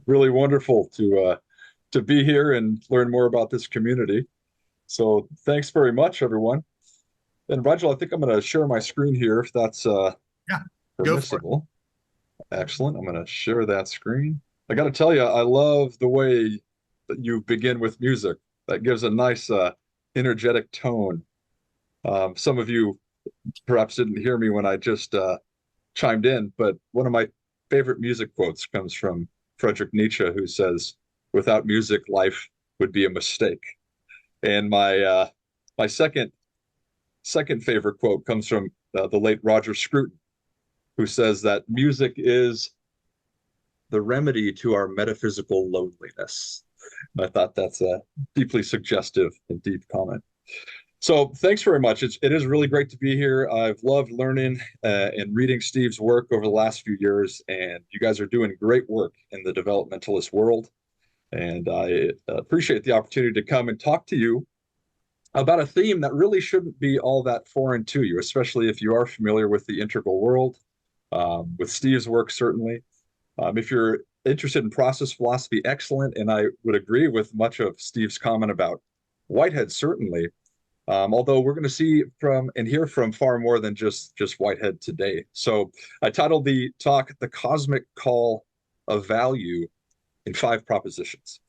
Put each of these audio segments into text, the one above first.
Really wonderful to be here and learn more about this community. So thanks very much, everyone. And Rigel, I think I'm going to share my screen here if that's Yeah, go for it. permissible. Excellent. I'm going to share that screen. I got to tell you, I love the way that you begin with music. That gives a nice, energetic tone. Some of you perhaps didn't hear me when I just chimed in, but one of my favorite music quotes comes from Friedrich Nietzsche, who says, "Without music, life would be a mistake." And my second favorite quote comes from the late Roger Scruton, who says that music is the remedy to our metaphysical loneliness. And I thought that's a deeply suggestive and deep comment. So thanks very much. It is really great to be here. I've loved learning and reading Steve's work over the last few years, and you guys are doing great work in the developmentalist world. And I appreciate the opportunity to come and talk to you about a theme that really shouldn't be all that foreign to you, especially if you are familiar with the integral world, with Steve's work, certainly. If you're interested in process philosophy, excellent. And I would agree with much of Steve's comment about Whitehead, certainly. Although we're going to see from and hear from far more than just Whitehead today. So I titled the talk "The Cosmic Call of Value in Five Propositions."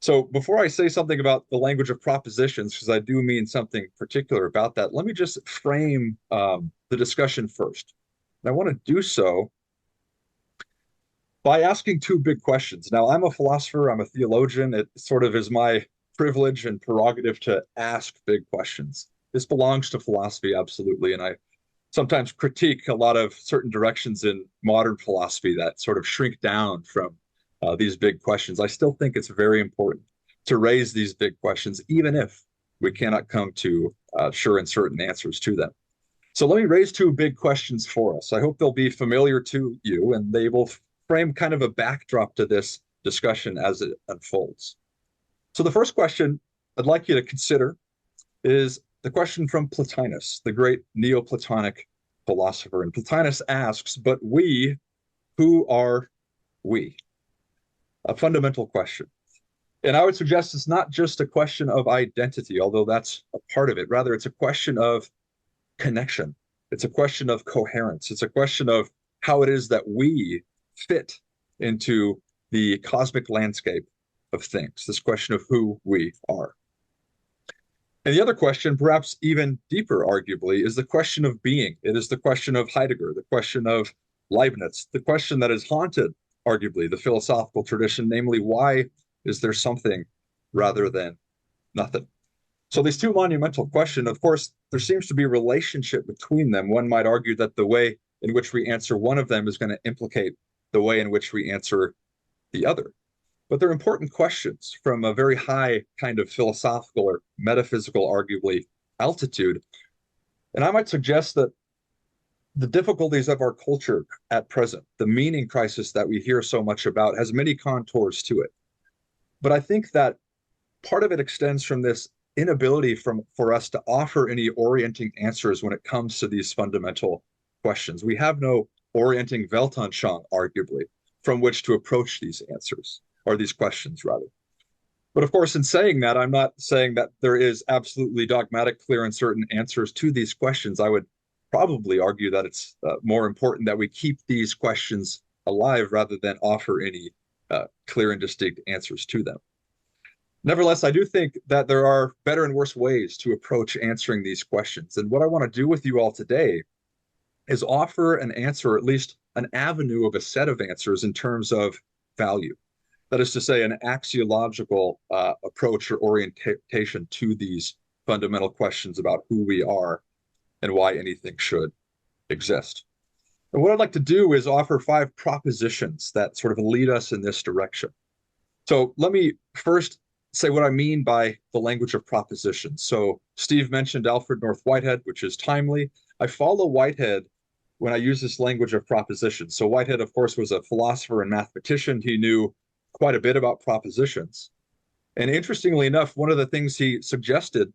So before I say something about the language of propositions, because I do mean something particular about that, let me just frame the discussion first. And I want to do so by asking two big questions. Now, I'm a philosopher, I'm a theologian. It sort of is my privilege and prerogative to ask big questions. This belongs to philosophy, absolutely. And I sometimes critique a lot of certain directions in modern philosophy that sort of shrink down from these big questions. I still think it's very important to raise these big questions, even if we cannot come to sure and certain answers to them. So let me raise two big questions for us. I hope they'll be familiar to you and they will frame kind of a backdrop to this discussion as it unfolds. So the first question I'd like you to consider is the question from Plotinus, the great Neoplatonic philosopher. And Plotinus asks, but we, who are we? A fundamental question. And I would suggest it's not just a question of identity, although that's a part of it. Rather, it's a question of connection. It's a question of coherence. It's a question of how it is that we fit into the cosmic landscape of things, this question of who we are. And the other question, perhaps even deeper, arguably, is the question of being. It is the question of Heidegger, the question of Leibniz, the question that has haunted, arguably, the philosophical tradition, namely, why is there something rather than nothing? So these two monumental questions, of course, there seems to be a relationship between them. One might argue that the way in which we answer one of them is going to implicate the way in which we answer the other. But they're important questions from a very high kind of philosophical or metaphysical, arguably, altitude. And I might suggest that the difficulties of our culture at present, the meaning crisis that we hear so much about, has many contours to it. But I think that part of it extends from this inability for us to offer any orienting answers when it comes to these fundamental questions. We have no orienting Weltanschauung, arguably, from which to approach these answers, or these questions, rather. But of course, in saying that, I'm not saying that there is absolutely dogmatic, clear, and certain answers to these questions. I would probably argue that it's more important that we keep these questions alive rather than offer any clear and distinct answers to them. Nevertheless, I do think that there are better and worse ways to approach answering these questions. And what I want to do with you all today is offer an answer, or at least an avenue of a set of answers in terms of value. That is to say, an axiological approach or orientation to these fundamental questions about who we are and why anything should exist. And what I'd like to do is offer five propositions that sort of lead us in this direction. So let me first say what I mean by the language of propositions. So Steve mentioned Alfred North Whitehead, which is timely. I follow Whitehead when I use this language of propositions. So Whitehead, of course, was a philosopher and mathematician. He knew quite a bit about propositions. And interestingly enough, one of the things he suggested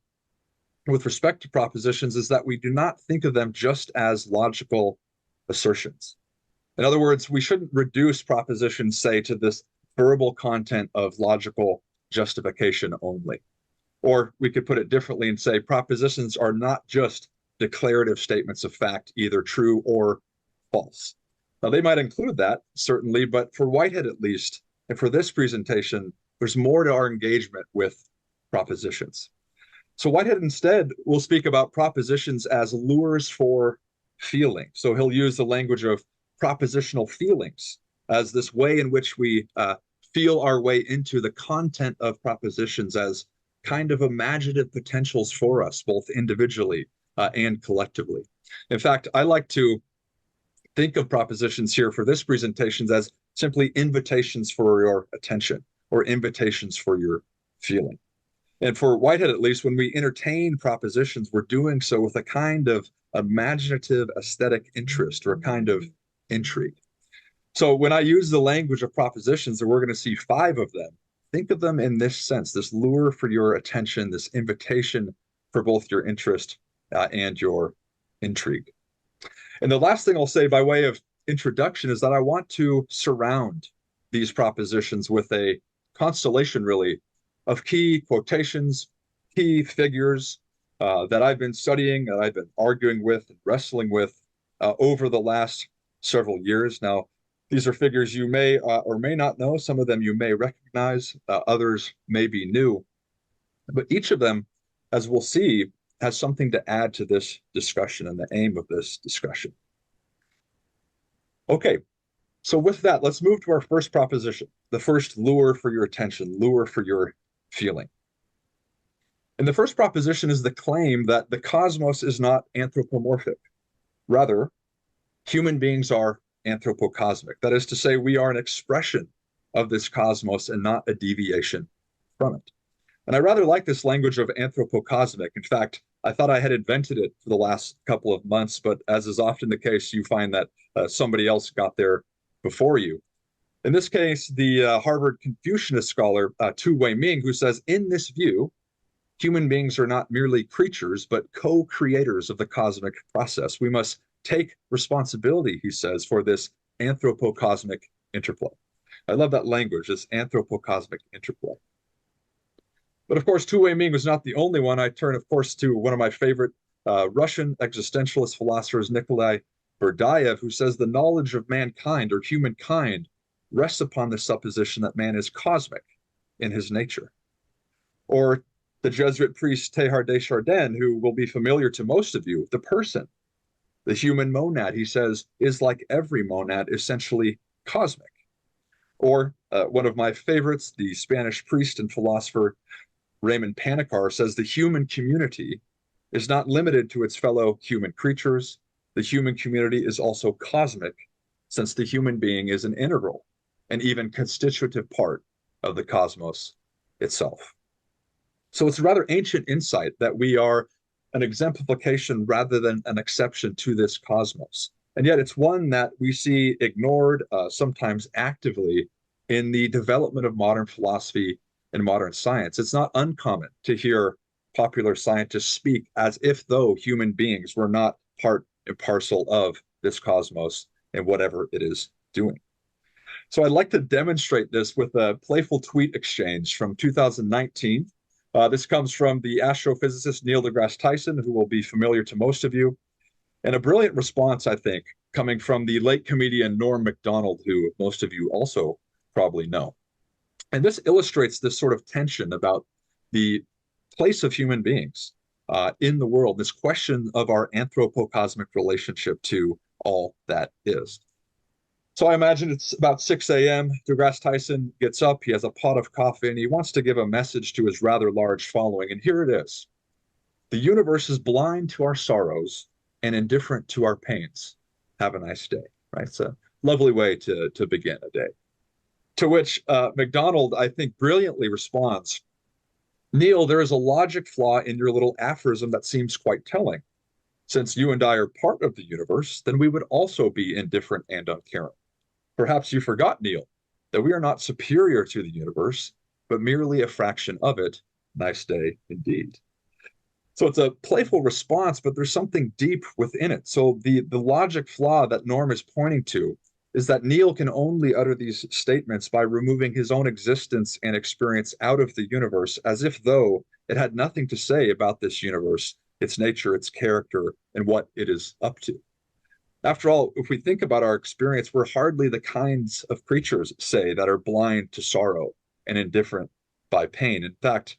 with respect to propositions is that we do not think of them just as logical assertions. In other words, we shouldn't reduce propositions, say, to this verbal content of logical justification only. Or we could put it differently and say propositions are not just declarative statements of fact, either true or false. Now, they might include that, certainly, but for Whitehead at least, and for this presentation, there's more to our engagement with propositions. So Whitehead instead will speak about propositions as lures for feeling. So he'll use the language of propositional feelings as this way in which we feel our way into the content of propositions as kind of imaginative potentials for us, both individually and collectively. In fact, I like to think of propositions here for this presentation as simply invitations for your attention or invitations for your feeling. And for Whitehead, at least, when we entertain propositions, we're doing so with a kind of imaginative aesthetic interest or a kind of intrigue. So when I use the language of propositions, and we're going to see 5 of them, think of them in this sense, this lure for your attention, this invitation for both your interest and your intrigue. And the last thing I'll say by way of introduction is that I want to surround these propositions with a constellation, really, of key quotations, key figures that I've been studying, that I've been arguing with and wrestling with over the last several years. Now, these are figures you may or may not know. Some of them you may recognize, others may be new. But each of them, as we'll see, has something to add to this discussion and the aim of this discussion. Okay, so with that, let's move to our first proposition, the first lure for your attention, lure for your feeling. And the first proposition is the claim that the cosmos is not anthropomorphic. Rather, human beings are anthropocosmic. That is to say, we are an expression of this cosmos and not a deviation from it. And I rather like this language of anthropocosmic. In fact, I thought I had invented it for the last couple of months, but as is often the case, you find that somebody else got there before you. In this case, the Harvard Confucianist scholar Tu Wei-ming, who says, in this view, human beings are not merely creatures, but co-creators of the cosmic process. We must take responsibility, he says, for this anthropocosmic interplay. I love that language, this anthropocosmic interplay. But of course, Tu Wei-ming was not the only one. I turn, of course, to one of my favorite Russian existentialist philosophers, Nikolai Berdyaev, who says the knowledge of mankind or humankind rests upon the supposition that man is cosmic in his nature. Or the Jesuit priest Teilhard de Chardin, who will be familiar to most of you, the person, the human monad, he says, is like every monad, essentially cosmic. Or one of my favorites, the Spanish priest and philosopher Raymond Panikkar, says the human community is not limited to its fellow human creatures. The human community is also cosmic, since the human being is an integral and even constitutive part of the cosmos itself. So it's a rather ancient insight that we are an exemplification rather than an exception to this cosmos. And yet it's one that we see ignored, sometimes actively, in the development of modern philosophy and modern science. It's not uncommon to hear popular scientists speak as if though human beings were not part and parcel of this cosmos and whatever it is doing. So I'd like to demonstrate this with a playful tweet exchange from 2019. This comes from the astrophysicist Neil deGrasse Tyson, who will be familiar to most of you, and a brilliant response, I think, coming from the late comedian Norm Macdonald, who most of you also probably know. And this illustrates this sort of tension about the place of human beings in the world, this question of our anthropocosmic relationship to all that is. So I imagine it's about 6 a.m. deGrasse Tyson gets up, he has a pot of coffee, and he wants to give a message to his rather large following. And here it is. The universe is blind to our sorrows and indifferent to our pains. Have a nice day, right? It's a lovely way to begin a day. To which MacDonald, I think, brilliantly responds, Neil, there is a logic flaw in your little aphorism that seems quite telling. Since you and I are part of the universe, then we would also be indifferent and uncaring. Perhaps you forgot, Neil, that we are not superior to the universe, but merely a fraction of it. Nice day indeed. So it's a playful response, but there's something deep within it. So the logic flaw that Norm is pointing to is that Neil can only utter these statements by removing his own existence and experience out of the universe, as if though it had nothing to say about this universe, its nature, its character, and what it is up to. After all, if we think about our experience, we're hardly the kinds of creatures, say, that are blind to sorrow and indifferent by pain. In fact,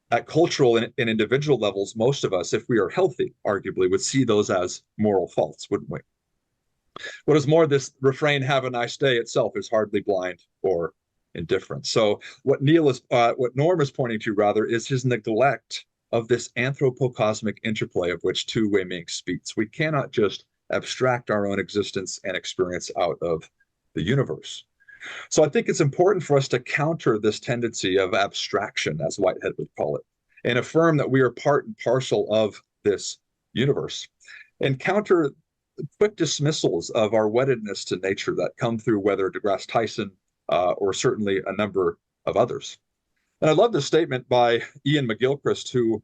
at cultural and individual levels, most of us, if we are healthy, arguably, would see those as moral faults, wouldn't we? What is more, this refrain, "Have a nice day," itself is hardly blind or indifferent. So what Norm is pointing to, rather, is his neglect of this anthropocosmic interplay of which Wei Ming speaks. We cannot just abstract our own existence and experience out of the universe. So I think it's important for us to counter this tendency of abstraction, as Whitehead would call it, and affirm that we are part and parcel of this universe, and counter quick dismissals of our weddedness to nature that come through whether deGrasse Tyson or certainly a number of others. And I love this statement by Ian McGilchrist, who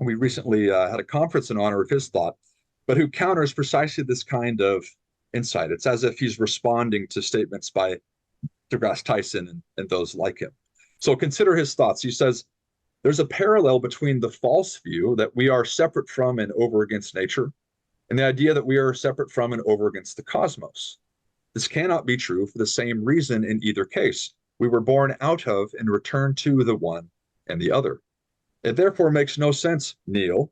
we recently had a conference in honor of his thought, but who counters precisely this kind of insight. It's as if he's responding to statements by deGrasse Tyson and those like him. So consider his thoughts. He says, there's a parallel between the false view that we are separate from and over against nature, and the idea that we are separate from and over against the cosmos. This cannot be true for the same reason in either case. We were born out of and returned to the one and the other. It therefore makes no sense, Neil,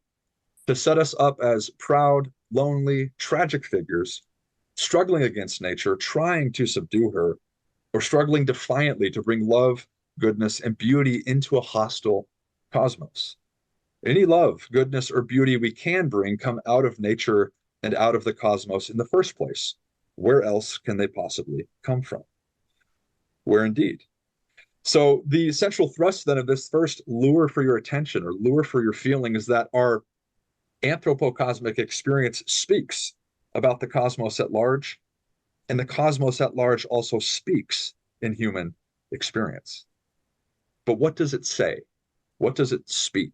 to set us up as proud, lonely, tragic figures, struggling against nature, trying to subdue her, or struggling defiantly to bring love, goodness, and beauty into a hostile cosmos. Any love, goodness, or beauty we can bring come out of nature and out of the cosmos in the first place. Where else can they possibly come from? Where indeed? So the central thrust then of this first lure for your attention or lure for your feeling is that our anthropocosmic experience speaks about the cosmos at large, and the cosmos at large also speaks in human experience. But what does it say? What does it speak?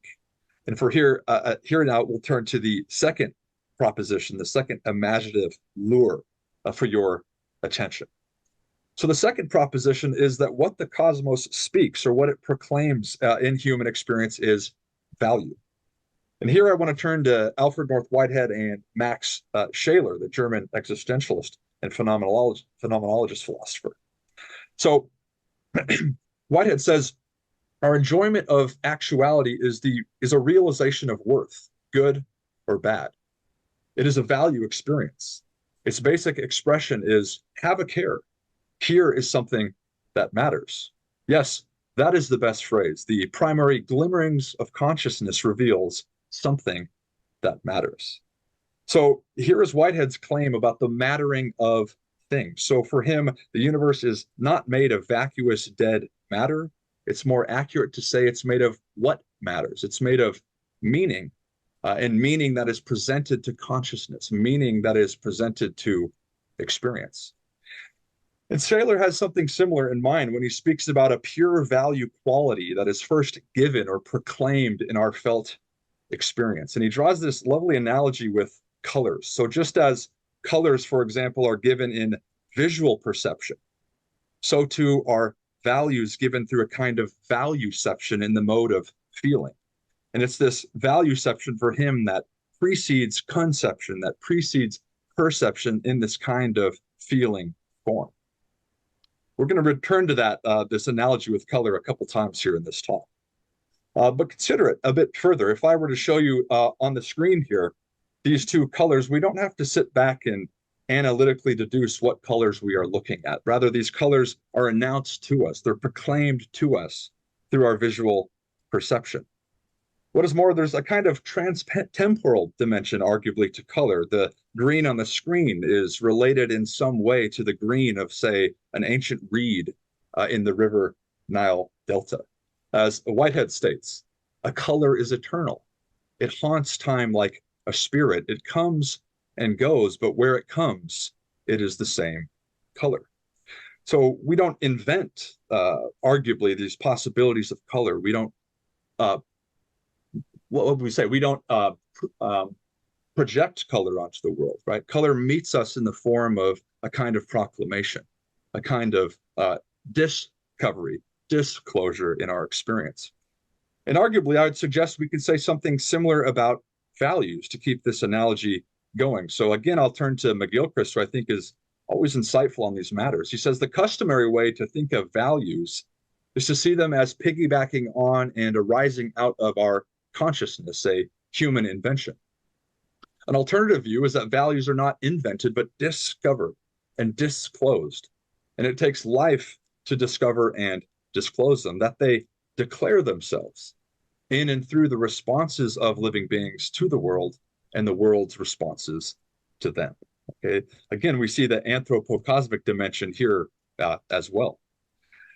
And for here now, we'll turn to the second proposition, the second imaginative lure for your attention. So the second proposition is that what the cosmos speaks or what it proclaims in human experience is value. And here I want to turn to Alfred North Whitehead and Max Scheler, the German existentialist and phenomenologist philosopher. So Whitehead says, our enjoyment of actuality is a realization of worth, good or bad. It is a value experience. Its basic expression is have a care. Here is something that matters. Yes, that is the best phrase. The primary glimmerings of consciousness reveals something that matters. So here is Whitehead's claim about the mattering of things. So for him, the universe is not made of vacuous, dead matter. It's more accurate to say it's made of what matters. It's made of meaning, and meaning that is presented to consciousness, meaning that is presented to experience. And Saylor has something similar in mind when he speaks about a pure value quality that is first given or proclaimed in our felt experience. And he draws this lovely analogy with colors. So just as colors, for example, are given in visual perception, so too are values given through a kind of valueception in the mode of feeling. And it's this valueception for him that precedes conception, that precedes perception in this kind of feeling form. We're going to return to that this analogy with color a couple times here in this talk. But consider it a bit further. If I were to show you on the screen here these two colors, we don't have to sit back and analytically deduce what colors we are looking at. Rather, these colors are announced to us. They're proclaimed to us through our visual perception. What is more, there's a kind of trans-temporal dimension, arguably, to color. The green on the screen is related in some way to the green of, say, an ancient reed in the river Nile Delta. As Whitehead states, a color is eternal. It haunts time like a spirit. It comes and goes, but where it comes, it is the same color. So we don't invent, arguably, these possibilities of color. We don't, what would we say? We don't project color onto the world, right? Color meets us in the form of a kind of proclamation, a kind of discovery, disclosure in our experience. And arguably, I would suggest we could say something similar about values to keep this analogy going. So again, I'll turn to McGilchrist, who I think is always insightful on these matters. He says the customary way to think of values is to see them as piggybacking on and arising out of our consciousness, a human invention. An alternative view is that values are not invented, but discovered and disclosed. And it takes life to discover and disclose them, that they declare themselves in and through the responses of living beings to the world and the world's responses to them. Okay. Again, we see the anthropocosmic dimension here as well.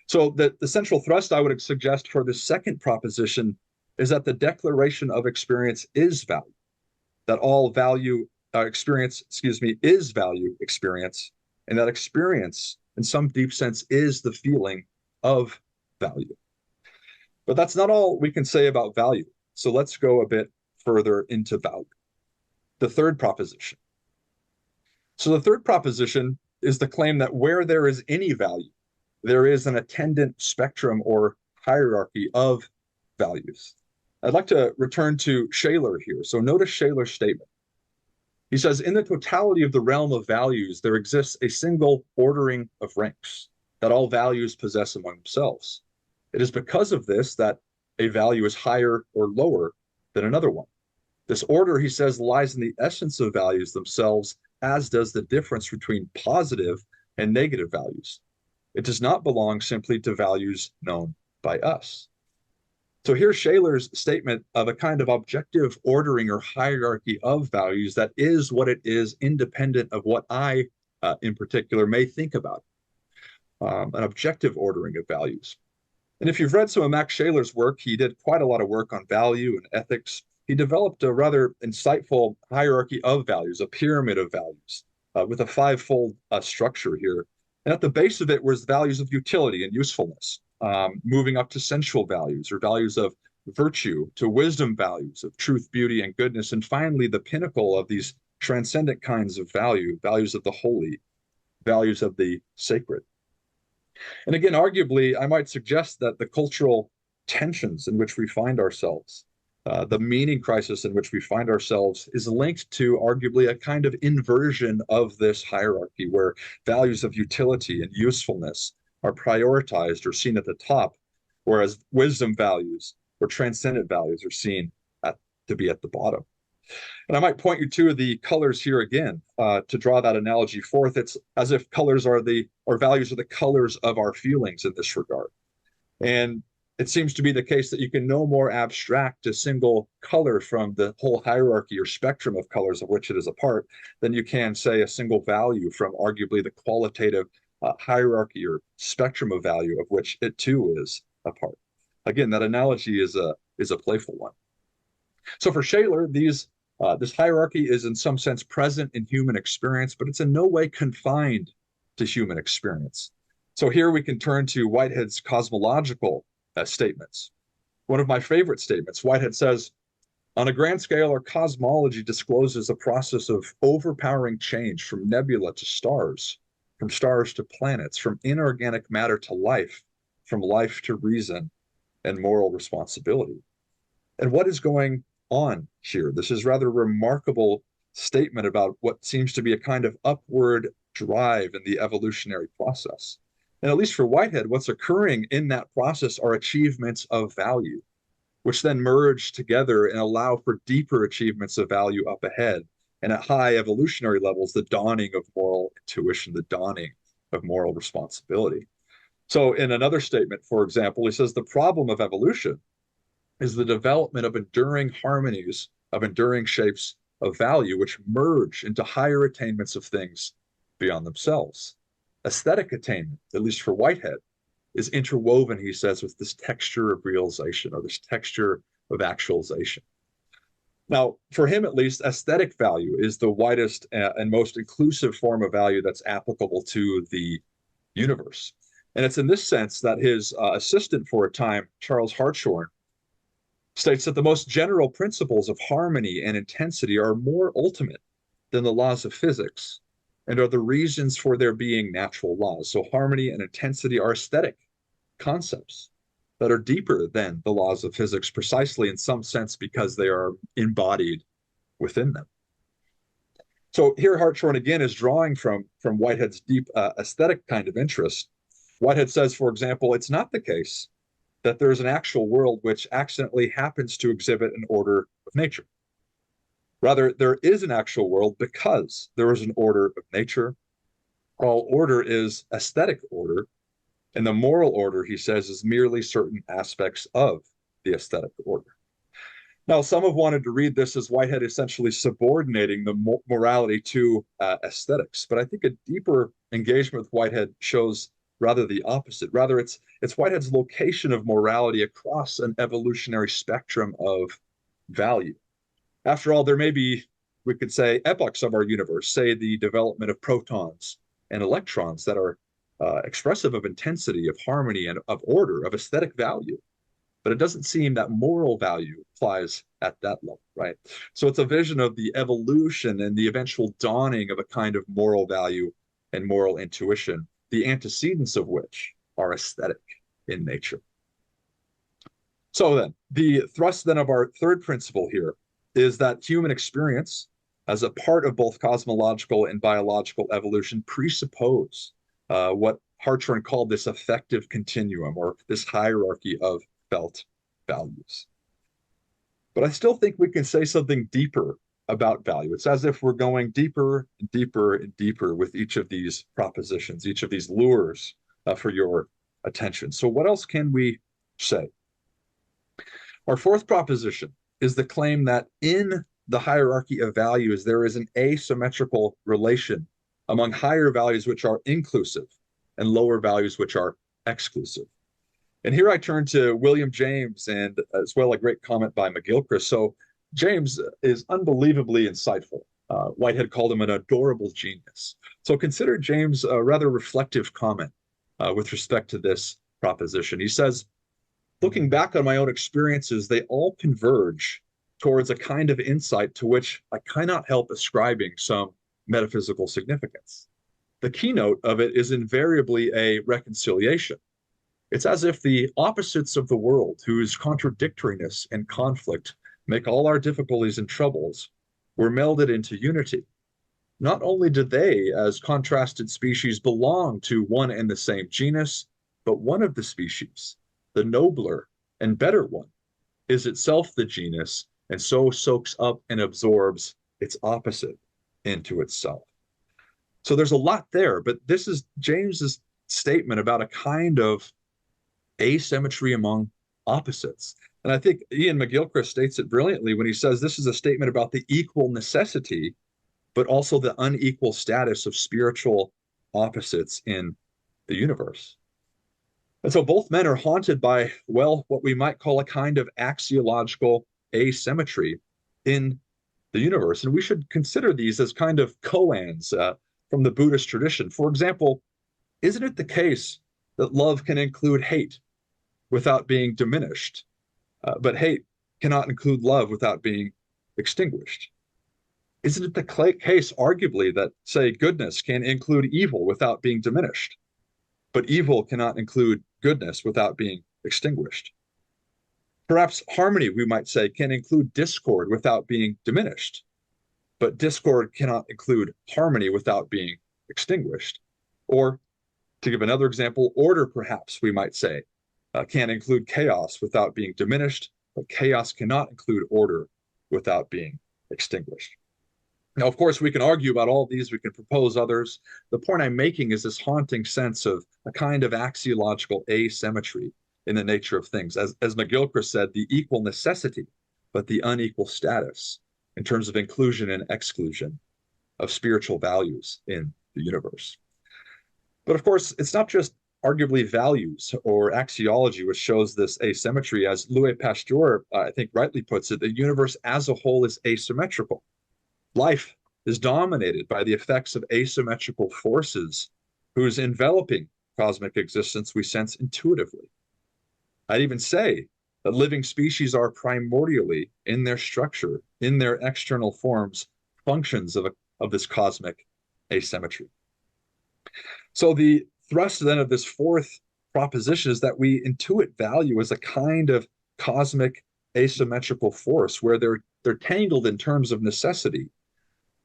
So the central thrust I would suggest for this second proposition is that the declaration of experience is value, that all value experience, is value experience, and that experience, in some deep sense, is the feeling of value. But that's not all we can say about value. So let's go a bit further into value. The third proposition. So the third proposition is the claim that where there is any value, there is an attendant spectrum or hierarchy of values. I'd like to return to Shaler here. So notice Shaler's statement. He says, in the totality of the realm of values, there exists a single ordering of ranks that all values possess among themselves. It is because of this that a value is higher or lower than another one. This order, he says, lies in the essence of values themselves, as does the difference between positive and negative values. It does not belong simply to values known by us. So here's Shaler's statement of a kind of objective ordering or hierarchy of values that is what it is, independent of what I, in particular, may think about it. An objective ordering of values. And if you've read some of Max Shaler's work, he did quite a lot of work on value and ethics. He developed a rather insightful hierarchy of values, a pyramid of values, with a five-fold structure here. And at the base of it was values of utility and usefulness, moving up to sensual values or values of virtue, to wisdom values of truth, beauty, and goodness. And finally, the pinnacle of these transcendent kinds of value, values of the holy, values of the sacred. And again, arguably, I might suggest that the cultural tensions in which we find ourselves, the meaning crisis in which we find ourselves, is linked to arguably a kind of inversion of this hierarchy where values of utility and usefulness are prioritized or seen at the top, whereas wisdom values or transcendent values are seen to be at the bottom. And I might point you to the colors here again to draw that analogy forth. It's as if colors are or values are the colors of our feelings in this regard. And it seems to be the case that you can no more abstract a single color from the whole hierarchy or spectrum of colors of which it is a part than you can say a single value from arguably the qualitative hierarchy or spectrum of value of which it too is a part. Again, that analogy is a playful one. So for Shaler, this hierarchy is in some sense present in human experience, but it's in no way confined to human experience. So here we can turn to Whitehead's cosmological statements. One of my favorite statements, Whitehead says, on a grand scale, our cosmology discloses a process of overpowering change from nebula to stars, from stars to planets, from inorganic matter to life, from life to reason and moral responsibility. And what is going on here? This is rather a remarkable statement about what seems to be a kind of upward drive in the evolutionary process. And at least for Whitehead, what's occurring in that process are achievements of value, which then merge together and allow for deeper achievements of value up ahead. And at high evolutionary levels, the dawning of moral intuition, the dawning of moral responsibility. So in another statement, for example, he says the problem of evolution is the development of enduring harmonies, of enduring shapes of value, which merge into higher attainments of things beyond themselves. Aesthetic attainment, at least for Whitehead, is interwoven, he says, with this texture of realization or this texture of actualization. Now, for him at least, aesthetic value is the widest and most inclusive form of value that's applicable to the universe. And it's in this sense that his assistant for a time, Charles Hartshorne, states that the most general principles of harmony and intensity are more ultimate than the laws of physics, and are the reasons for their being natural laws. So harmony and intensity are aesthetic concepts that are deeper than the laws of physics, precisely in some sense because they are embodied within them. So here Hartshorne again is drawing from Whitehead's deep aesthetic kind of interest. Whitehead says, for example, it's not the case that there is an actual world which accidentally happens to exhibit an order of nature. Rather, there is an actual world because there is an order of nature. All order is aesthetic order, and the moral order, he says, is merely certain aspects of the aesthetic order. Now, some have wanted to read this as Whitehead essentially subordinating the morality to aesthetics, but I think a deeper engagement with Whitehead shows rather the opposite. Rather, it's Whitehead's location of morality across an evolutionary spectrum of value. After all, there may be, we could say, epochs of our universe, say the development of protons and electrons that are expressive of intensity, of harmony, and of order, of aesthetic value. But it doesn't seem that moral value applies at that level, right? So it's a vision of the evolution and the eventual dawning of a kind of moral value and moral intuition, the antecedents of which are aesthetic in nature. So then, the thrust then of our third principle here is that human experience, as a part of both cosmological and biological evolution, presuppose what Hartshorne called this affective continuum, or this hierarchy of felt values. But I still think we can say something deeper about value. It's as if we're going deeper and deeper and deeper with each of these propositions, each of these lures for your attention. So what else can we say? Our fourth proposition is the claim that in the hierarchy of values, there is an asymmetrical relation among higher values which are inclusive and lower values which are exclusive. And here I turn to William James and as well a great comment by McGilchrist. So James is unbelievably insightful. Whitehead called him an adorable genius. So consider James' a rather reflective comment with respect to this proposition. He says, looking back on my own experiences, they all converge towards a kind of insight to which I cannot help ascribing some metaphysical significance. The keynote of it is invariably a reconciliation. It's as if the opposites of the world, whose contradictoriness and conflict make all our difficulties and troubles, were melded into unity. Not only do they, as contrasted species, belong to one and the same genus, but one of the species, the nobler and better one, is itself the genus, and so soaks up and absorbs its opposite into itself. So there's a lot there, but this is James's statement about a kind of asymmetry among opposites. And I think Ian McGilchrist states it brilliantly when he says this is a statement about the equal necessity, but also the unequal status of spiritual opposites in the universe. And so both men are haunted by, well, what we might call a kind of axiological asymmetry in the universe. And we should consider these as kind of koans from the Buddhist tradition. For example, isn't it the case that love can include hate without being diminished, but hate cannot include love without being extinguished? Isn't it the case, arguably, that, say, goodness can include evil without being diminished, but evil cannot include goodness without being extinguished? Perhaps harmony, we might say, can include discord without being diminished, but discord cannot include harmony without being extinguished. Or, to give another example, order, perhaps, we might say, can include chaos without being diminished, but chaos cannot include order without being extinguished. Now, of course, we can argue about all these, we can propose others. The point I'm making is this haunting sense of a kind of axiological asymmetry in the nature of things. As McGilchrist said, the equal necessity, but the unequal status in terms of inclusion and exclusion of spiritual values in the universe. But of course, it's not just arguably values or axiology which shows this asymmetry. As Louis Pasteur, I think rightly puts it, the universe as a whole is asymmetrical. Life is dominated by the effects of asymmetrical forces whose enveloping cosmic existence we sense intuitively. I'd even say that living species are primordially, in their structure, in their external forms, functions of this cosmic asymmetry. So the thrust then of this fourth proposition is that we intuit value as a kind of cosmic asymmetrical force where they're tangled in terms of necessity,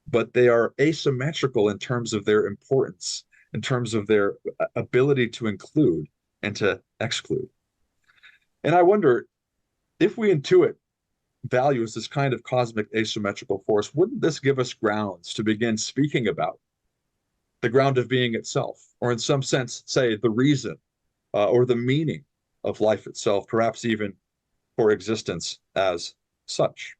but they are asymmetrical in terms of their importance, in terms of their ability to include and to exclude. And I wonder if we intuit value as this kind of cosmic asymmetrical force, wouldn't this give us grounds to begin speaking about the ground of being itself, or in some sense, say the reason or the meaning of life itself, perhaps even for existence as such?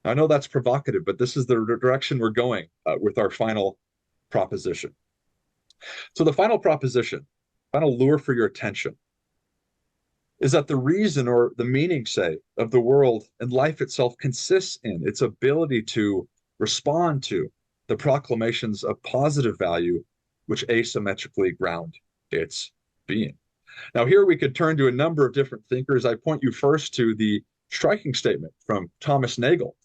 I know that's provocative, but this is the direction we're going with our final proposition. So the final proposition, final lure for your attention, is that the reason or the meaning, say, of the world and life itself consists in its ability to respond to the proclamations of positive value which asymmetrically ground its being. Now, here we could turn to a number of different thinkers. I point you first to the striking statement from Thomas Nagel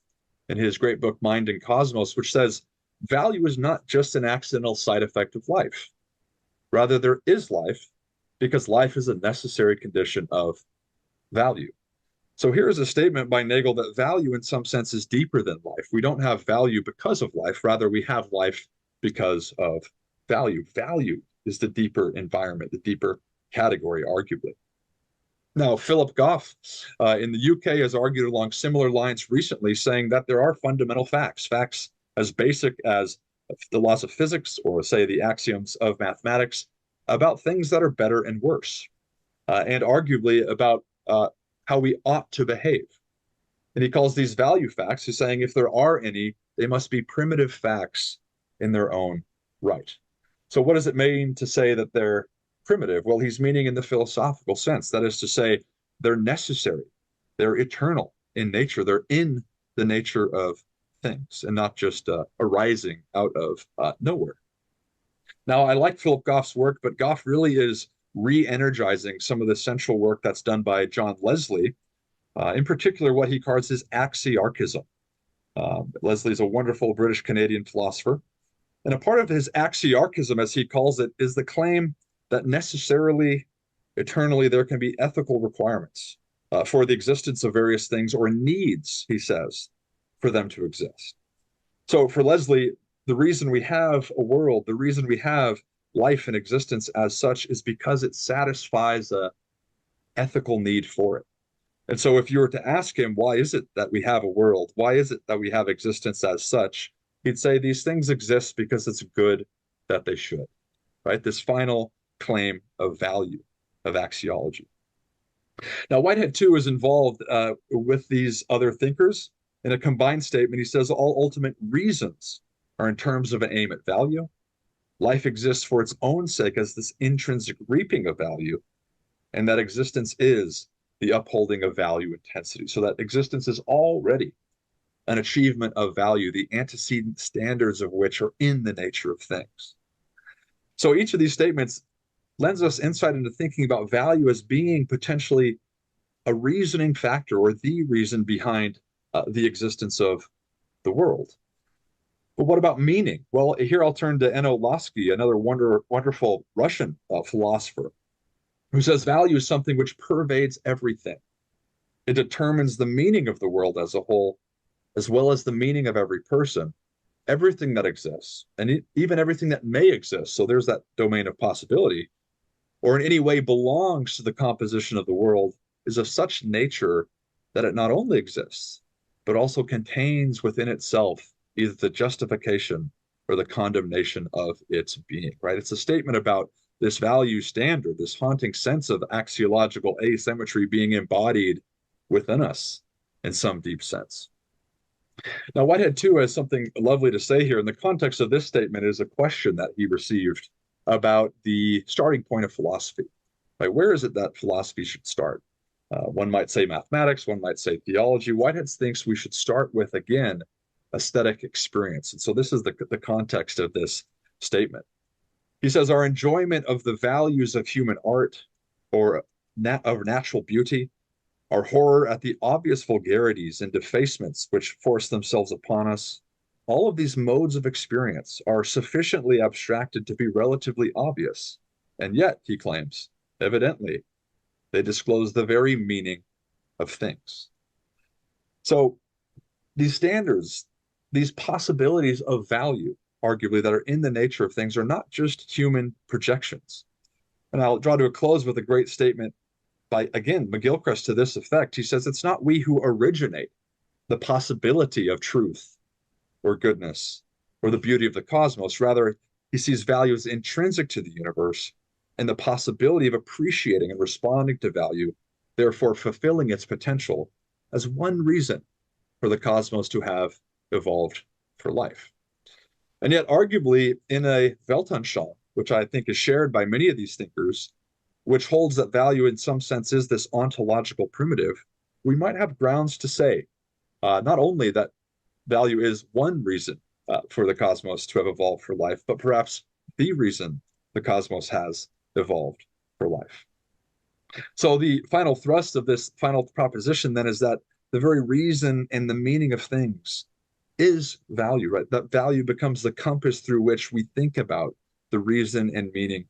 in his great book, Mind and Cosmos, which says, value is not just an accidental side effect of life. Rather, there is life because life is a necessary condition of value. So here is a statement by Nagel that value in some sense is deeper than life. We don't have value because of life. Rather, we have life because of value. Value is the deeper environment, the deeper category, arguably. Now, Philip Goff in the UK has argued along similar lines recently, saying that there are fundamental facts, facts as basic as the laws of physics or, say, the axioms of mathematics about things that are better and worse, and arguably about how we ought to behave. And he calls these value facts. He's saying if there are any, they must be primitive facts in their own right. So what does it mean to say that they're primitive? Well, he's meaning in the philosophical sense. That is to say, they're necessary, they're eternal in nature, they're in the nature of things and not just arising out of nowhere. Now, I like Philip Goff's work, but Goff really is re-energizing some of the central work that's done by John Leslie, in particular what he calls his axiarchism. Leslie is a wonderful British-Canadian philosopher. And a part of his axiarchism, as he calls it, is the claim that necessarily, eternally, there can be ethical requirements for the existence of various things or needs, he says, for them to exist. So for Leslie, the reason we have a world, the reason we have life and existence as such is because it satisfies a ethical need for it. And so if you were to ask him, why is it that we have a world? Why is it that we have existence as such? He'd say these things exist because it's good that they should, right? This final claim of value of axiology. Now, Whitehead, too, is involved with these other thinkers in a combined statement. He says all ultimate reasons are in terms of an aim at value. Life exists for its own sake as this intrinsic reaping of value, and that existence is the upholding of value intensity. So that existence is already an achievement of value, the antecedent standards of which are in the nature of things. So each of these statements lends us insight into thinking about value as being potentially a reasoning factor or the reason behind the existence of the world. But what about meaning? Well, here I'll turn to Eno Lasky, another wonderful Russian philosopher, who says value is something which pervades everything. It determines the meaning of the world as a whole, as well as the meaning of every person, everything that exists, and even everything that may exist. So there's that domain of possibility, or in any way belongs to the composition of the world, is of such nature that it not only exists, but also contains within itself either the justification or the condemnation of its being, right? It's a statement about this value standard, this haunting sense of axiological asymmetry being embodied within us in some deep sense. Now, Whitehead, too, has something lovely to say here. In the context of this statement is a question that he received about the starting point of philosophy. Right? Where is it that philosophy should start? One might say mathematics, one might say theology. Whitehead thinks we should start with, again, aesthetic experience. And so this is the context of this statement. He says, our enjoyment of the values of human art or of natural beauty, our horror at the obvious vulgarities and defacements which force themselves upon us, all of these modes of experience are sufficiently abstracted to be relatively obvious. And yet, he claims, evidently, they disclose the very meaning of things. So these standards, these possibilities of value, arguably, that are in the nature of things are not just human projections. And I'll draw to a close with a great statement by, again, McGilchrist to this effect. He says, it's not we who originate the possibility of truth or goodness or the beauty of the cosmos. Rather, he sees value as intrinsic to the universe and the possibility of appreciating and responding to value, therefore fulfilling its potential, as one reason for the cosmos to have evolved for life. And yet, arguably, in a Weltanschauung, which I think is shared by many of these thinkers, which holds that value in some sense is this ontological primitive, we might have grounds to say not only that value is one reason for the cosmos to have evolved for life, but perhaps the reason the cosmos has evolved for life. So the final thrust of this final proposition then is that the very reason and the meaning of things is value, right? That value becomes the compass through which we think about the reason and meaning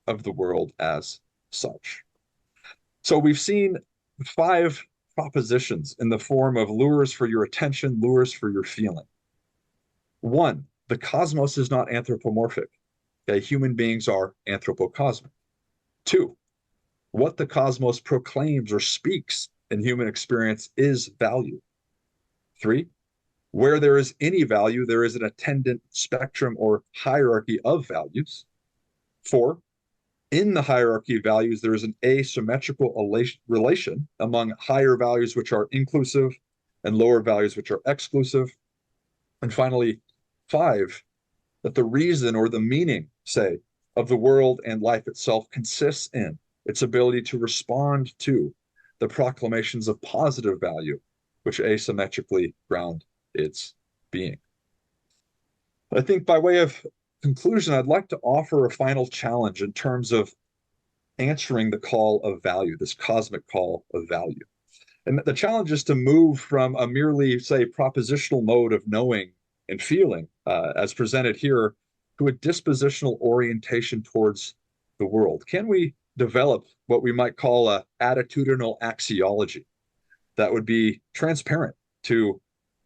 of the world as such. So we've seen 5 propositions in the form of lures for your attention, lures for your feeling. 1, the cosmos is not anthropomorphic. Okay, human beings are anthropocosmic. 2, what the cosmos proclaims or speaks in human experience is value. 3, where there is any value, there is an attendant spectrum or hierarchy of values. 4, in the hierarchy of values, there is an asymmetrical relation among higher values, which are inclusive, and lower values, which are exclusive. And finally, 5, that the reason or the meaning, say, of the world and life itself consists in its ability to respond to the proclamations of positive value, which asymmetrically ground its being. I think by way of conclusion, I'd like to offer a final challenge in terms of answering the call of value, this cosmic call of value. And the challenge is to move from a merely, say, propositional mode of knowing and feeling, as presented here, to a dispositional orientation towards the world. Can we develop what we might call a attitudinal axiology that would be transparent to,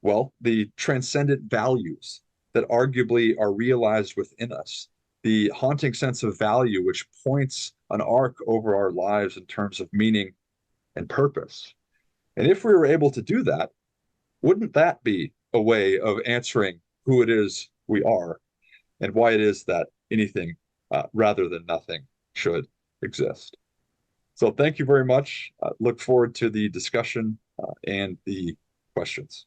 well, the transcendent values that arguably are realized within us, the haunting sense of value which points an arc over our lives in terms of meaning and purpose? And if we were able to do that, wouldn't that be a way of answering who it is we are and why it is that anything rather than nothing should exist? So thank you very much. Look forward to the discussion and the questions.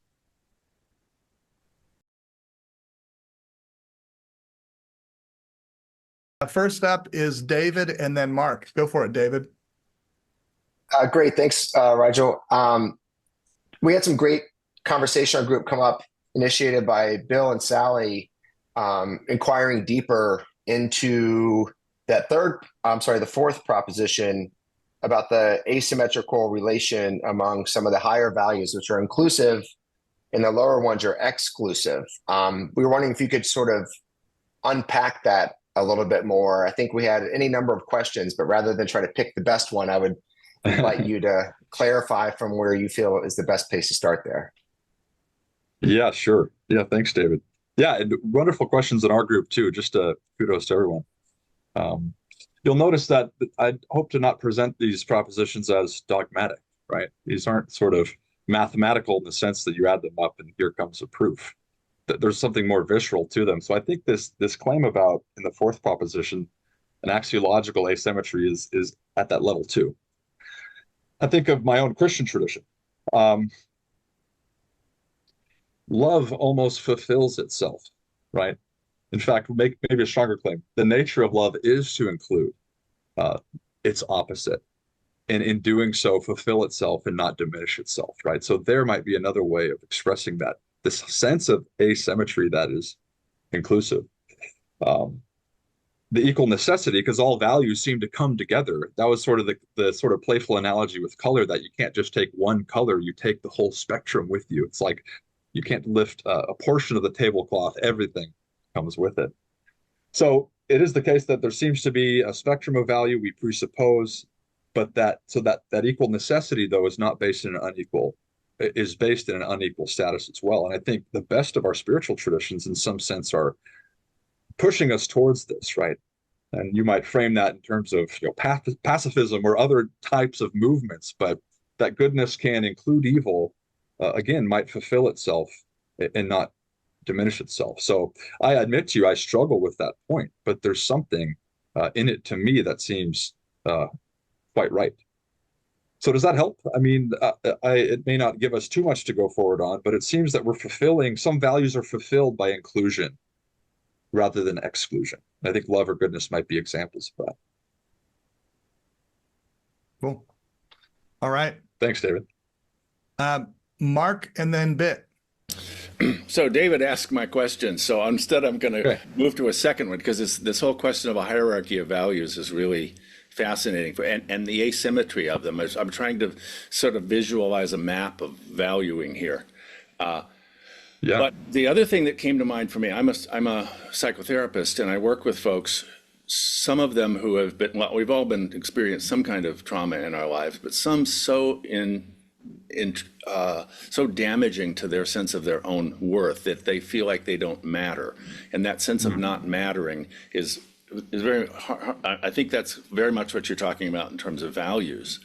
First up is David and then Mark. Go for it, David. Great. Thanks, Rigel. We had some great conversation on group come up, initiated by Bill and Sally, inquiring deeper into the 4th proposition about the asymmetrical relation among some of the higher values, which are inclusive, and the lower ones are exclusive. We were wondering if you could sort of unpack that a little bit more. I think we had any number of questions, but rather than try to pick the best one, I would invite you to clarify from where you feel is the best place to start there. Yeah, sure. Yeah, thanks, David. Yeah, and wonderful questions in our group too. Just kudos to everyone. You'll notice that I hope to not present these propositions as dogmatic, right? These aren't sort of mathematical in the sense that you add them up and here comes a proof. That there's something more visceral to them. So I think this claim about, in the 4th proposition, an axiological asymmetry is at that level too. I think of my own Christian tradition. Love almost fulfills itself, right? In fact, maybe a stronger claim. The nature of love is to include its opposite, and in doing so, fulfill itself and not diminish itself, right? So there might be another way of expressing that, this sense of asymmetry that is inclusive. The equal necessity, because all values seem to come together. That was sort of the sort of playful analogy with color, that you can't just take one color, you take the whole spectrum with you. It's like You can't lift a portion of the tablecloth. Everything comes with it. So it is the case that there seems to be a spectrum of value we presuppose, but that equal necessity, though, is not based in an unequal, is based in an unequal status as well. And I think the best of our spiritual traditions, in some sense, are pushing us towards this, right? And you might frame that in terms of, you know, pacifism or other types of movements, but that goodness can include evil, again, might fulfill itself and not diminish itself. So I admit to you, I struggle with that point, but there's something in it to me that seems quite right. So does that help? I mean, it may not give us too much to go forward on, but it seems that we're fulfilling, some values are fulfilled by inclusion rather than exclusion. I think love or goodness might be examples of that. Cool. All right. Thanks, David. Mark and then Bit. So David asked my question. So instead, I'm going to move to a second one, because this whole question of a hierarchy of values is really fascinating, and the asymmetry of them. I'm trying to sort of visualize a map of valuing here. But the other thing that came to mind for me, I'm a psychotherapist, and I work with folks, some of them who have been, well, we've all been experienced some kind of trauma in our lives, but some so so damaging to their sense of their own worth that they feel like they don't matter. And that sense of not mattering is very hard. I think that's very much what you're talking about in terms of values.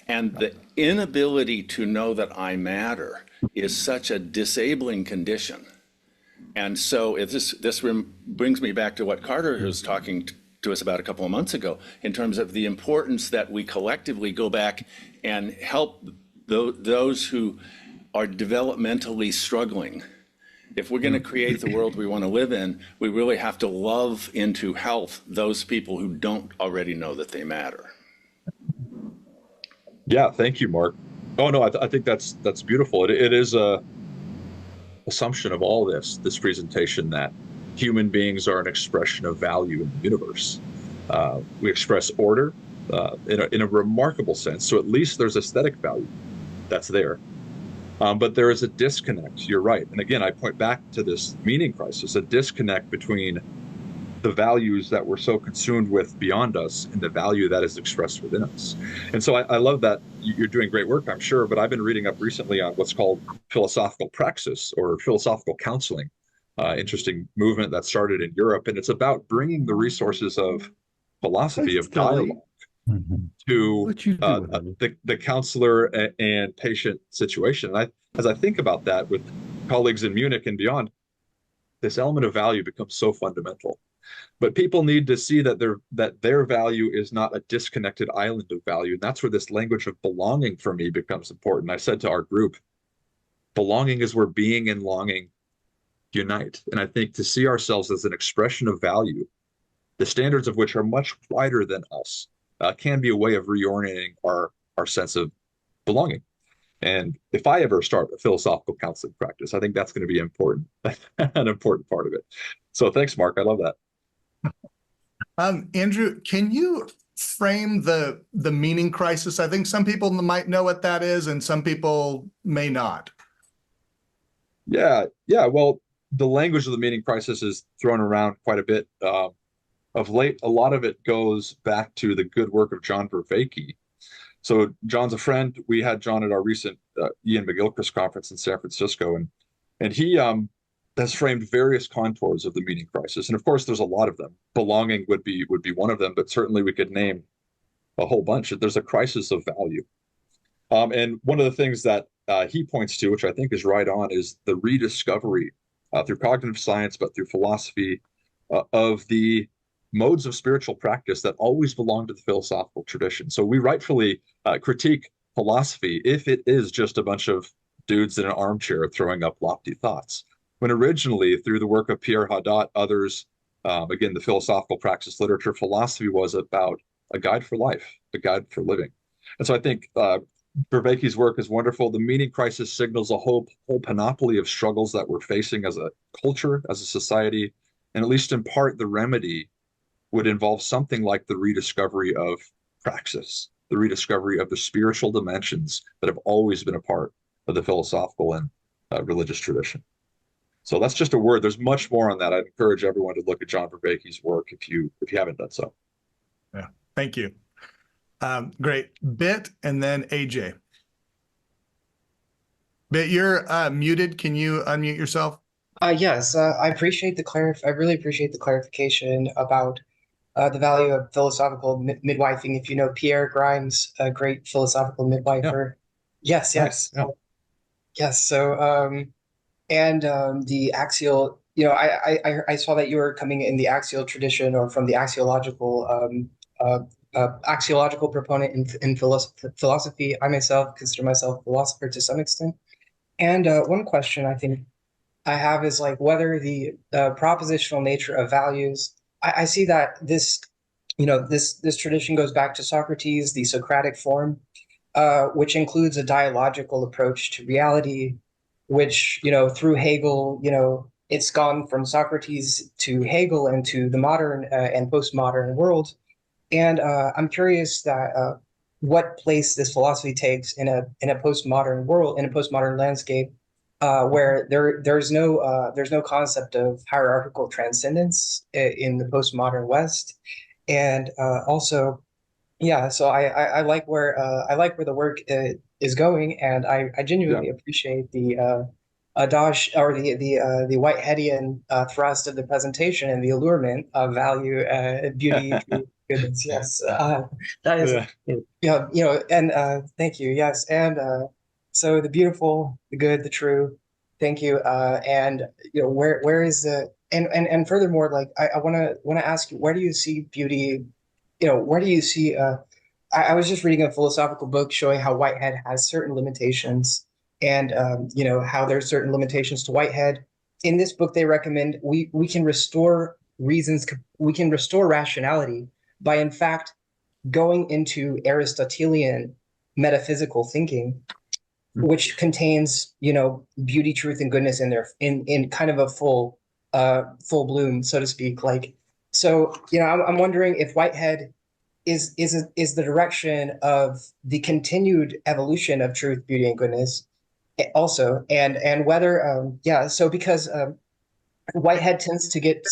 And the inability to know that I matter is such a disabling condition. And so if this brings me back to what Carter was talking to us about a couple of months ago, in terms of the importance that we collectively go back and help those who are developmentally struggling. If we're going to create the world we want to live in, we really have to love into health those people who don't already know that they matter. Yeah, thank you, Mark. Oh no, I think that's beautiful. It is a assumption of all this presentation that human beings are an expression of value in the universe. We express order in a remarkable sense. So at least there's aesthetic value that's there. But there is a disconnect. You're right. And again, I point back to this meaning crisis, a disconnect between the values that we're so consumed with beyond us and the value that is expressed within us. And so I love that you're doing great work, I'm sure, but I've been reading up recently on what's called philosophical praxis or philosophical counseling, interesting movement that started in Europe. And it's about bringing the resources of philosophy, of dialogue, to the counselor and patient situation. And as I think about that with colleagues in Munich and beyond, this element of value becomes so fundamental. But people need to see that their value is not a disconnected island of value. And that's where this language of belonging for me becomes important. I said to our group, belonging is where being and longing unite. And I think to see ourselves as an expression of value, the standards of which are much wider than us, can be a way of reorienting our sense of belonging. And if I ever start a philosophical counseling practice, I think that's going to be important, an important part of it. So thanks, Mark. I love that. Andrew, can you frame the meaning crisis? I think some people might know what that is, and some people may not. Yeah. Well, the language of the meaning crisis is thrown around quite a bit. Of late, a lot of it goes back to the good work of John Vervaeke. So John's a friend. We had John at our recent Ian McGilchrist conference in San Francisco, and he has framed various contours of the meaning crisis. And of course, there's a lot of them. Belonging would be one of them, but certainly we could name a whole bunch. There's a crisis of value. And one of the things that he points to, which I think is right on, is the rediscovery through cognitive science, but through philosophy, of the modes of spiritual practice that always belong to the philosophical tradition. So we rightfully critique philosophy if it is just a bunch of dudes in an armchair throwing up lofty thoughts. When originally, through the work of Pierre Hadot, others, again, the philosophical practice literature, philosophy was about a guide for life, a guide for living. And so I think Vervaeke's work is wonderful. The meaning crisis signals a whole panoply of struggles that we're facing as a culture, as a society, and at least in part, the remedy would involve something like the rediscovery of praxis, the rediscovery of the spiritual dimensions that have always been a part of the philosophical and religious tradition. So that's just a word. There's much more on that. I'd encourage everyone to look at John Vervaeke's work if you haven't done so. Yeah, thank you. Great. Bit and then AJ. Bit, you're muted. Can you unmute yourself? Yes, I appreciate I really appreciate the clarification about the value of philosophical midwifing. If you know Pierre Grimes, a great philosophical midwifer. Yes, yes. Yeah. Yes. So, the axial, I saw that you were coming in the axial tradition or from the axiological proponent in philosophy. I myself consider myself a philosopher to some extent. And one question I think I have is like whether the propositional nature of values. I see that this tradition goes back to Socrates, the Socratic form, which includes a dialogical approach to reality, which through Hegel, it's gone from Socrates to Hegel and to the modern and postmodern world. And I'm curious that what place this philosophy takes in a postmodern world, in a postmodern landscape, where there's no concept of hierarchical transcendence in the postmodern West, and also, yeah. So I like where the work is going, and I genuinely appreciate the adage or the Whiteheadian thrust of the presentation and the allurement of value, beauty, goodness. Yes, that is, and thank you. Yes, and so the beautiful, the good, the true. Thank you. And where is the and furthermore, like I want to ask you, where do you see beauty? Where do you see? I was just reading a philosophical book showing how Whitehead has certain limitations, and how there's certain limitations to Whitehead. In this book, they recommend we can restore reasons, we can restore rationality by in fact going into Aristotelian metaphysical thinking, which contains beauty, truth, and goodness in there in kind of a full bloom, so to speak. Like, so I'm wondering if Whitehead is the direction of the continued evolution of truth, beauty, and goodness also, and whether so because Whitehead tends to get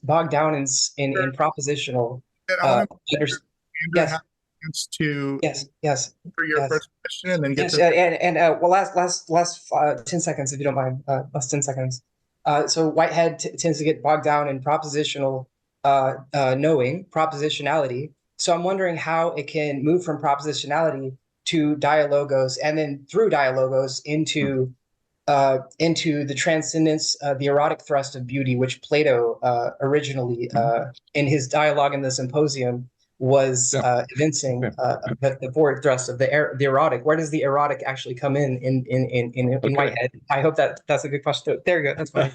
bogged down in propositional I want to yes. have a chance to Yes. for your first question and then get to well, last 10 seconds, if you don't mind, last 10 seconds. So Whitehead tends to get bogged down in propositional knowing, propositionality. So I'm wondering how it can move from propositionality to dialogos, and then through dialogos into the transcendence, the erotic thrust of beauty, which Plato originally in his dialogue in the Symposium was evincing the forward thrust of the erotic. Where does the erotic actually come in Whitehead? I hope that's a good question. There you go. That's fine.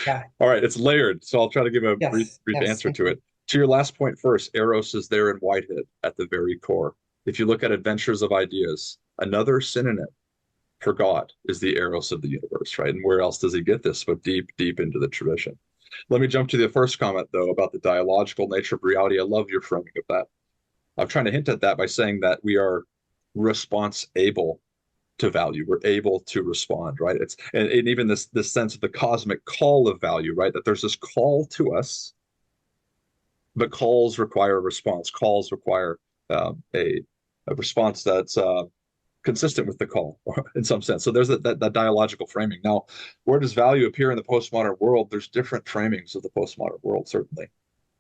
Yeah. All right, it's layered, so I'll try to give a brief answer to it. To your last point first, Eros is there in Whitehead at the very core. If you look at Adventures of Ideas, another synonym for God is the Eros of the universe, right? And where else does he get this but deep into the tradition? Let me jump to the first comment, though, about the dialogical nature of reality. I love your framing of that. I'm trying to hint at that by saying that we are response able to value. We're able to respond, right? It's and even this sense of the cosmic call of value, right? That there's this call to us, but calls require a response. Calls require a response that's consistent with the call in some sense. So there's that dialogical framing. Now, where does value appear in the postmodern world? There's different framings of the postmodern world, certainly.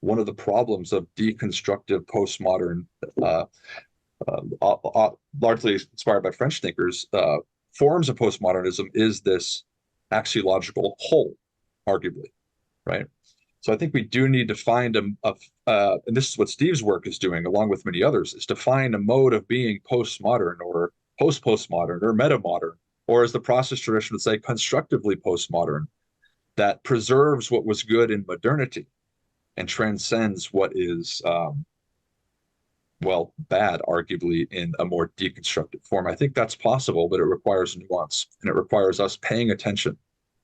One of the problems of deconstructive postmodern, largely inspired by French thinkers, forms of postmodernism is this axiological whole, arguably, right? So I think we do need to find and this is what Steve's work is doing, along with many others, is to find a mode of being postmodern or post-postmodern or metamodern, or as the process tradition would say, constructively postmodern, that preserves what was good in modernity and transcends what is, bad, arguably, in a more deconstructed form. I think that's possible, but it requires nuance, and it requires us paying attention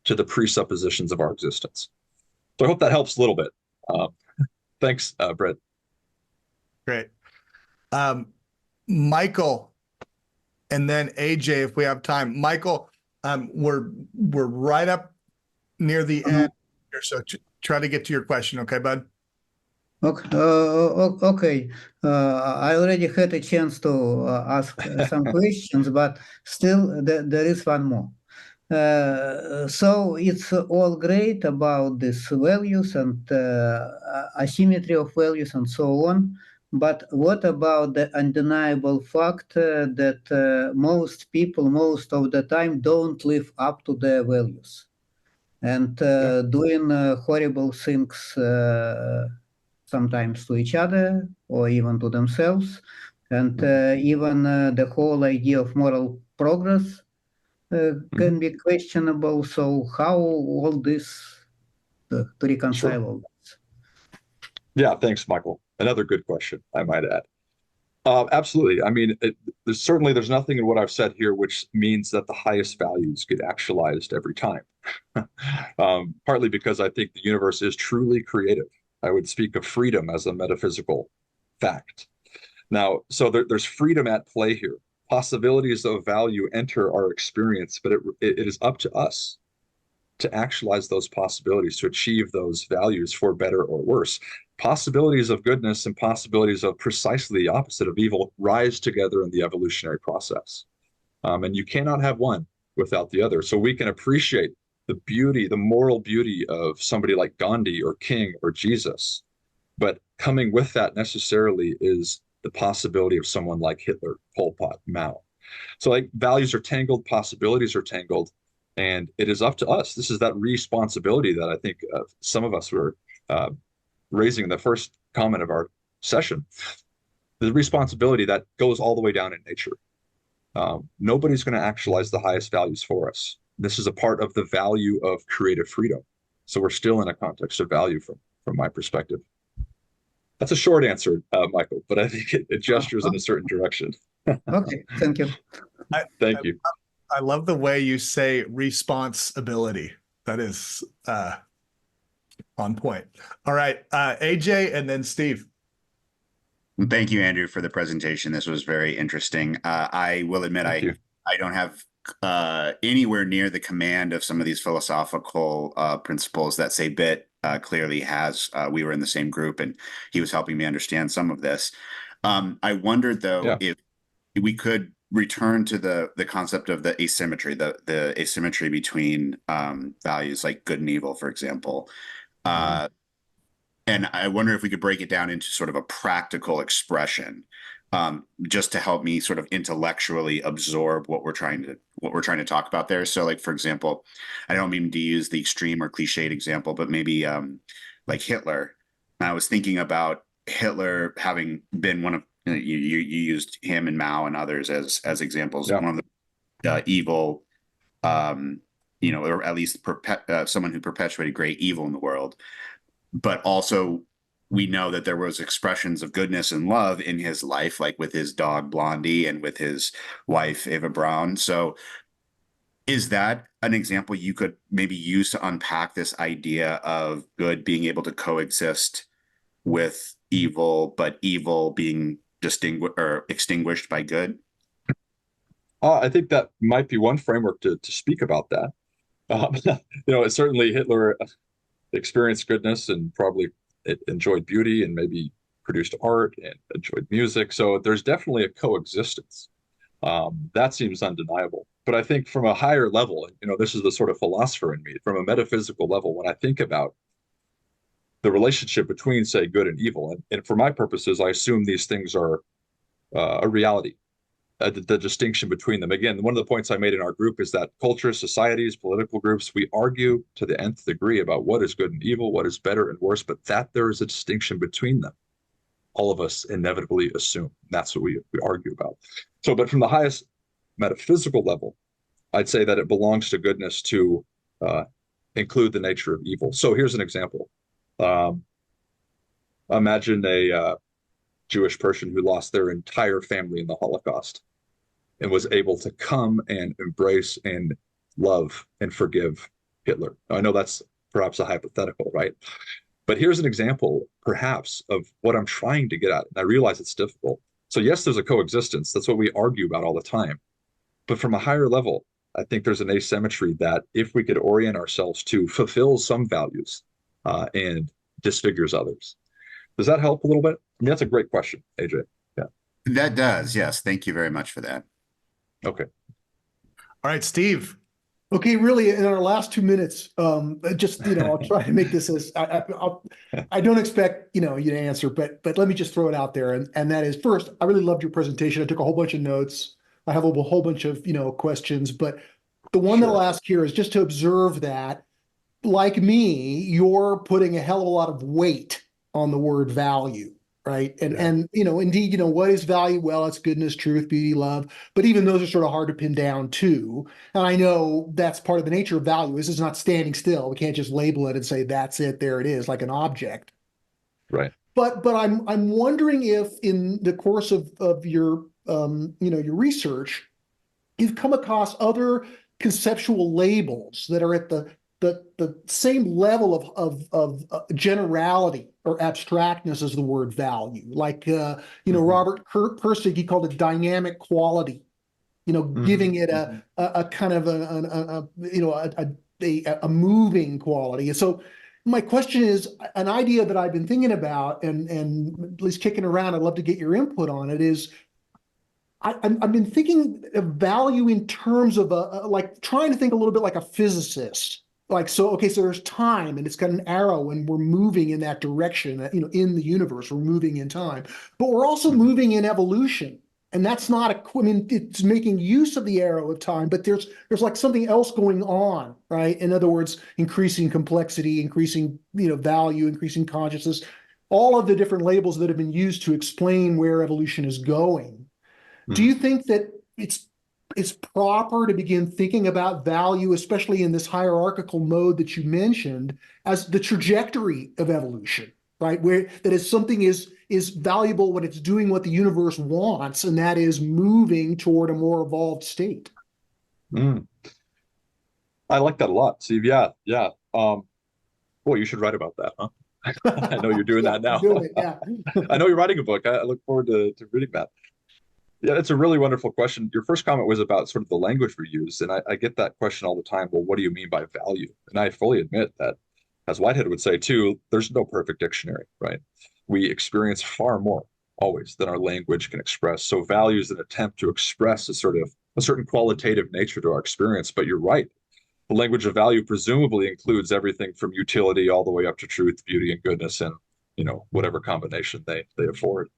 to the presuppositions of our existence. So I hope that helps a little bit. Thanks, Brett. Great. Michael, and then AJ, if we have time. Michael, We're right up near the end here, so try to get to your question, okay, bud? Okay. Okay. I already had a chance to ask some questions, but still there is one more. So it's all great about these values and asymmetry of values and so on. But what about the undeniable fact that most people, most of the time, don't live up to their values and doing horrible things sometimes to each other or even to themselves. And even the whole idea of moral progress can be questionable. So how all this to reconcile all this? Yeah, thanks, Michael. Another good question, I might add. Absolutely. I mean, there's nothing in what I've said here which means that the highest values get actualized every time. Partly because I think the universe is truly creative. I would speak of freedom as a metaphysical fact. Now, so there's freedom at play here. Possibilities of value enter our experience, but it is up to us to actualize those possibilities, to achieve those values for better or worse. Possibilities of goodness and possibilities of precisely the opposite of evil rise together in the evolutionary process. And you cannot have one without the other. So we can appreciate the beauty, the moral beauty of somebody like Gandhi or King or Jesus. But coming with that necessarily is the possibility of someone like Hitler, Pol Pot, Mao. So like values are tangled, possibilities are tangled, and it is up to us. This is that responsibility that I think some of us were raising in the first comment of our session. The responsibility that goes all the way down in nature. Nobody's going to actualize the highest values for us. This is a part of the value of creative freedom. So we're still in a context of value from my perspective. That's a short answer, Michael, but I think it gestures in a certain direction. Okay, thank you. Thank you. I love the way you say responsibility. That is on point. All right, AJ and then Steve. Thank you, Andrew, for the presentation. This was very interesting. I will admit I don't have anywhere near the command of some of these philosophical principles that say Bit clearly has. We were in the same group and he was helping me understand some of this. I wondered, though, if we could return to the concept of the asymmetry, the asymmetry between values like good and evil, for example. And I wonder if we could break it down into sort of a practical expression, just to help me sort of intellectually absorb what we're trying to talk about there. So, like, for example, I don't mean to use the extreme or cliched example, but maybe like Hitler. I was thinking about Hitler having been one of you used him and Mao and others as examples. One of the evil, or at least someone who perpetuated great evil in the world. But also, we know that there was expressions of goodness and love in his life, like with his dog Blondie and with his wife Eva Braun. So is that an example you could maybe use to unpack this idea of good being able to coexist with evil, but evil being extinguished by good? I think that might be one framework to speak about that. Certainly Hitler experienced goodness and probably enjoyed beauty and maybe produced art and enjoyed music. So there's definitely a coexistence. That seems undeniable. But I think from a higher level, this is the sort of philosopher in me, from a metaphysical level, when I think about the relationship between, say, good and evil, and for my purposes, I assume these things are a reality. The distinction between them. Again, one of the points I made in our group is that cultures, societies, political groups, we argue to the nth degree about what is good and evil, what is better and worse, but that there is a distinction between them. All of us inevitably assume. That's what we argue about. So, but from the highest metaphysical level, I'd say that it belongs to goodness to include the nature of evil. So here's an example. Imagine a Jewish person who lost their entire family in the Holocaust and was able to come and embrace and love and forgive Hitler. Now, I know that's perhaps a hypothetical, right? But here's an example, perhaps, of what I'm trying to get at. And I realize it's difficult. So yes, there's a coexistence. That's what we argue about all the time. But from a higher level, I think there's an asymmetry that if we could orient ourselves to fulfill some values and disfigures others. Does that help a little bit? I mean, that's a great question, AJ. Yeah. That does. Yes. Thank you very much for that. Okay. All right, Steve. Okay, really, in our last 2 minutes, just, I'll try to make this as, I don't expect, you to answer, but let me just throw it out there. And that is, first, I really loved your presentation. I took a whole bunch of notes. I have a whole bunch of, questions, but the one that I'll ask here is just to observe that, like me, you're putting a hell of a lot of weight on the word value. Right. And indeed, what is value? Well, it's goodness, truth, beauty, love. But even those are sort of hard to pin down too. And I know that's part of the nature of value. This is not standing still. We can't just label it and say, that's it, there it is, like an object. Right. But I'm wondering if in the course of your your research, you've come across other conceptual labels that are at the same level of generality or abstractness as the word value. Like, Robert Pirsig, he called it dynamic quality, giving it a kind of a moving quality. And so my question is, an idea that I've been thinking about and at least kicking around, I'd love to get your input on it, is I've been thinking of value in terms of like trying to think a little bit like a physicist. Like, so there's time and it's got an arrow and we're moving in that direction, in the universe, we're moving in time, but we're also moving in evolution. And that's not it's making use of the arrow of time, but there's like something else going on, right? In other words, increasing complexity, increasing, value, increasing consciousness, all of the different labels that have been used to explain where evolution is going. Do you think that it's proper to begin thinking about value, especially in this hierarchical mode that you mentioned, as the trajectory of evolution, right? Where that is something is valuable when it's doing what the universe wants, and that is moving toward a more evolved state. I like that a lot, Steve. Yeah. Boy, you should write about that, huh? I know you're doing that now. Doing it, yeah. I know you're writing a book. I look forward to reading that. Yeah, it's a really wonderful question. Your first comment was about sort of the language we use, and I get that question all the time. Well, what do you mean by value? And I fully admit that, as Whitehead would say too, there's no perfect dictionary, right? We experience far more always than our language can express. So value is an attempt to express a certain qualitative nature to our experience. But you're right. The language of value presumably includes everything from utility all the way up to truth, beauty, and goodness, and whatever combination they afford.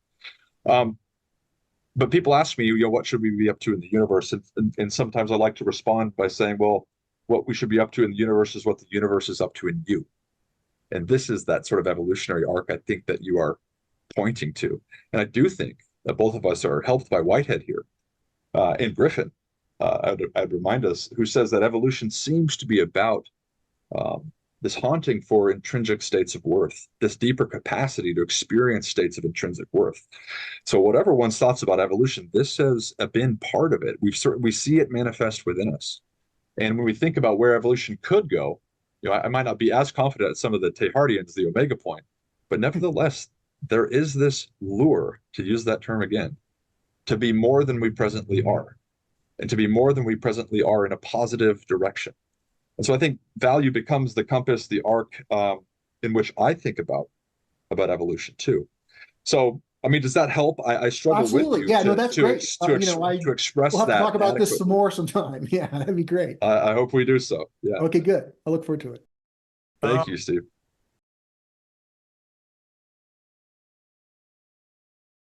But people ask me, what should we be up to in the universe? And sometimes I like to respond by saying, well, what we should be up to in the universe is what the universe is up to in you. And this is that sort of evolutionary arc I think that you are pointing to. And I do think that both of us are helped by Whitehead here. And Griffin, I'd remind us, who says that evolution seems to be about this haunting for intrinsic states of worth, this deeper capacity to experience states of intrinsic worth. So whatever one's thoughts about evolution, this has been part of it. We see it manifest within us. And when we think about where evolution could go, I might not be as confident as some of the Teilhardians, the omega point, but nevertheless, there is this lure, to use that term again, to be more than we presently are, and to be more than we presently are in a positive direction. And so I think value becomes the compass, the arc in which I think about evolution too. So, I mean, does that help? I struggle Absolutely. with you. Yeah, no, that's great. To express we'll have that to talk about adequately. this some more sometime. Yeah, that'd be great. I hope we do so. Yeah. Okay, good. I look forward to it. Thank you, Steve.